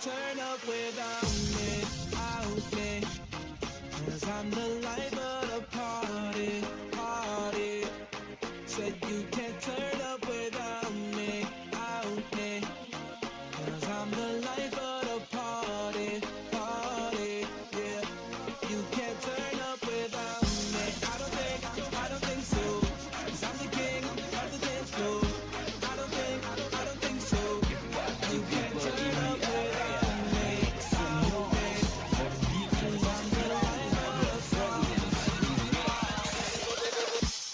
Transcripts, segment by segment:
can't turn up without me, out me. Cause I'm the life of the party, party. Said you can't turn up without me, out me. Cause I'm the life of the party, party, yeah. You can't turn up without me. I don't think so. Cause I'm the king of the dance floor. I don't think so. You can't turn up without me. Out me. Cause I'm the life of the party.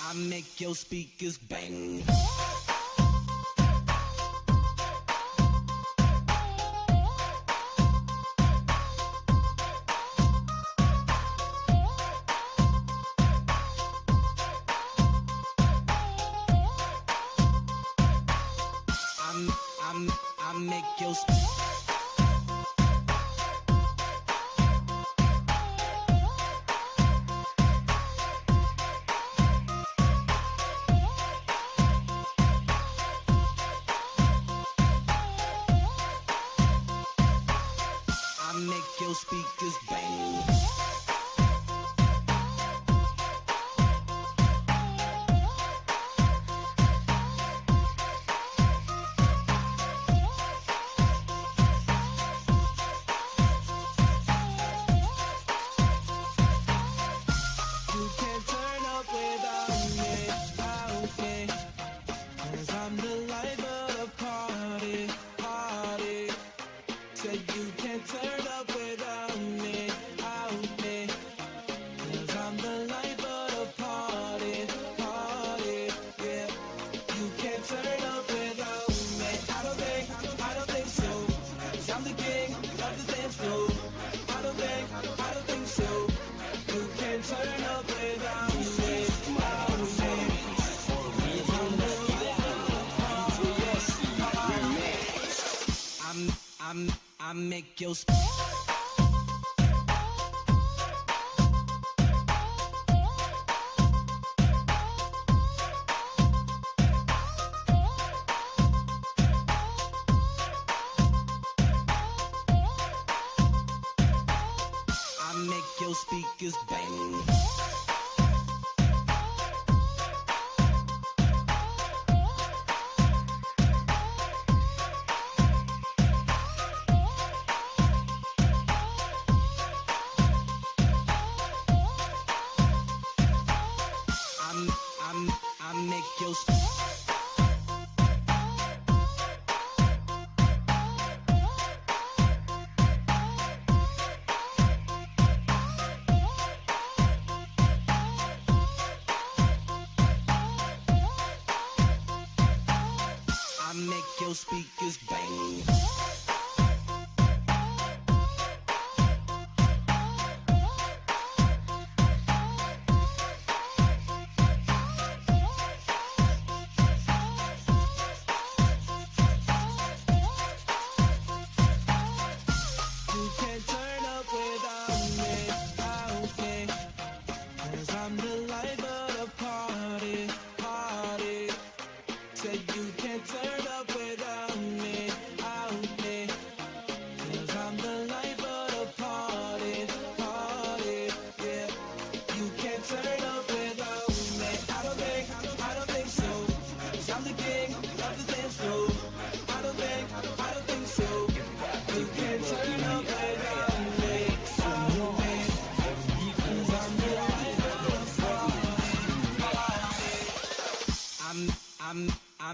I make your speakers bang. I make your speakers bang. You can't turn up without me, out me. Cause I'm the life of the party, party. Said you can't turn up without me, out me. Cause I'm the life of the party, party, yeah. You can't turn up without me. I don't think so. Cause I'm the king of the dance floor. I don't think so. You can't turn up without me, out me. Cause I'm the life of the party. I make your speakers bang. I make your speakers bang. You can't turn up without me, out me. Cause I'm the life of the party, party. Said you can't turn up without me, out me. Cause I'm the life of the party, party, yeah. You can't turn up without me. I don't think so. Cause I'm the king of the dance floor. I don't think so. You can't turn up without me, out me. Cause I'm the life of the party. I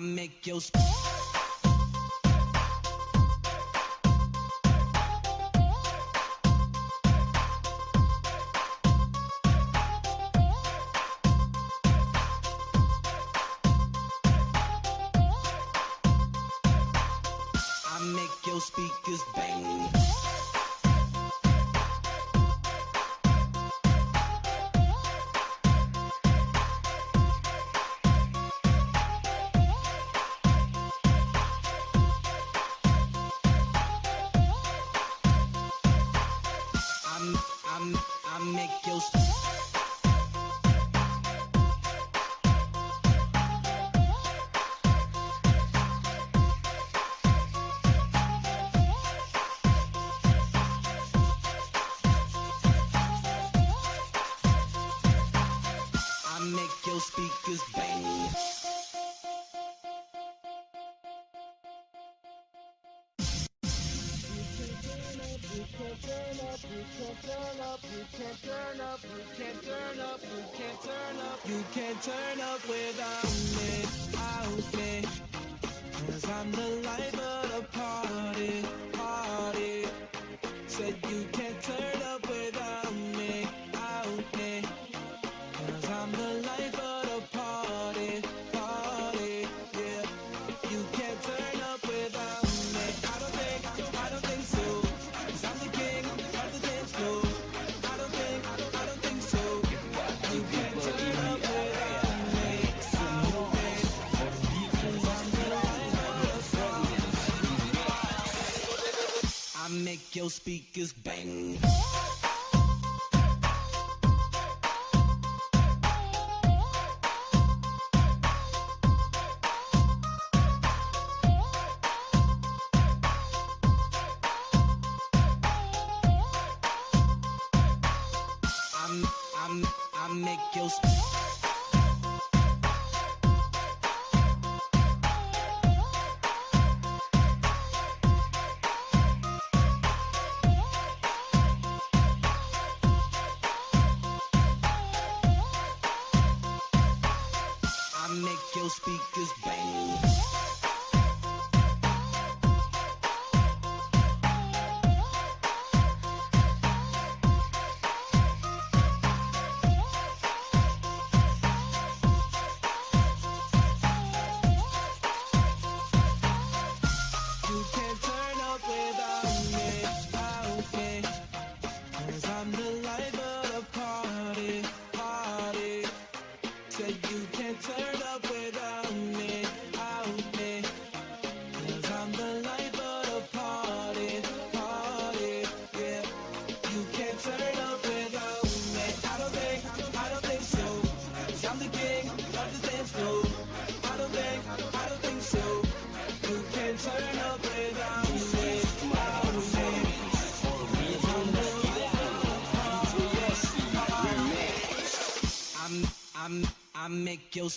make your speakers bang. I make your You can't turn up, you can't turn up, you can't turn up, you can't turn up, you can't turn up. You can't turn up without me, out me. Cause I'm the life of the party, party. Said you can't turn up without me, out me. Cause I'm the life of the party, party, yeah. You can't turn up without me. I don't think so. Cause I'm the king of the dance floor. I don't think so. You can't turn up without me. Out me. Cause I'm the life of the party. I make your speakers bang. I make your speakers bang. You can't turn up without me, out me. Cause I'm the life of the party, party. Said you can't turn up without me, out me. Cause I'm the life of the party, party, yeah. You can't turn up without me. I don't think so. Cause I'm the king of the dance floor. I don't think so. You can't turn up without me, out me. Cause I'm the life of the party. I make your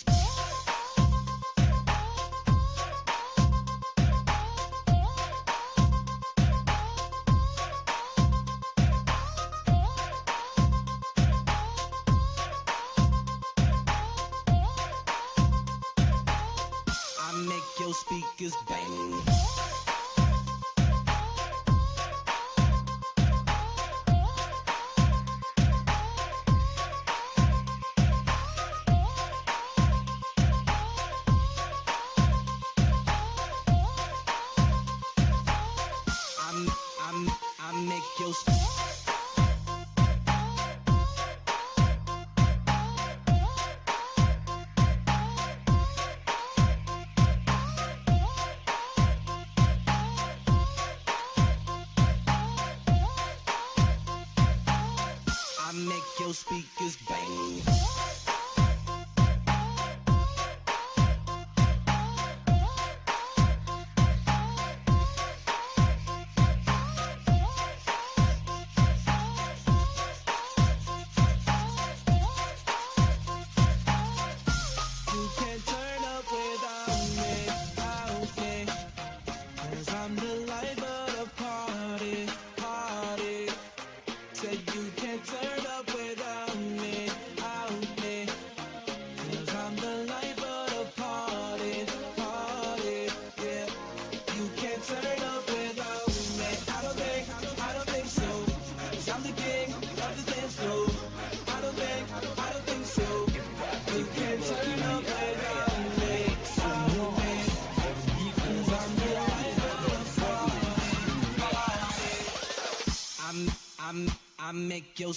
speakers bang. I make your speakers bang. You can't turn up without me, out me. Cause I'm the life of the party, party. Said you can't turn up without me, out me. Cause I'm the life of the party, party, yeah. You can't turn up without me. I don't think so. Cause I'm the king of the dance floor. I don't think so. You can't turn up without me, out me. Cause I'm the life of the party. I make your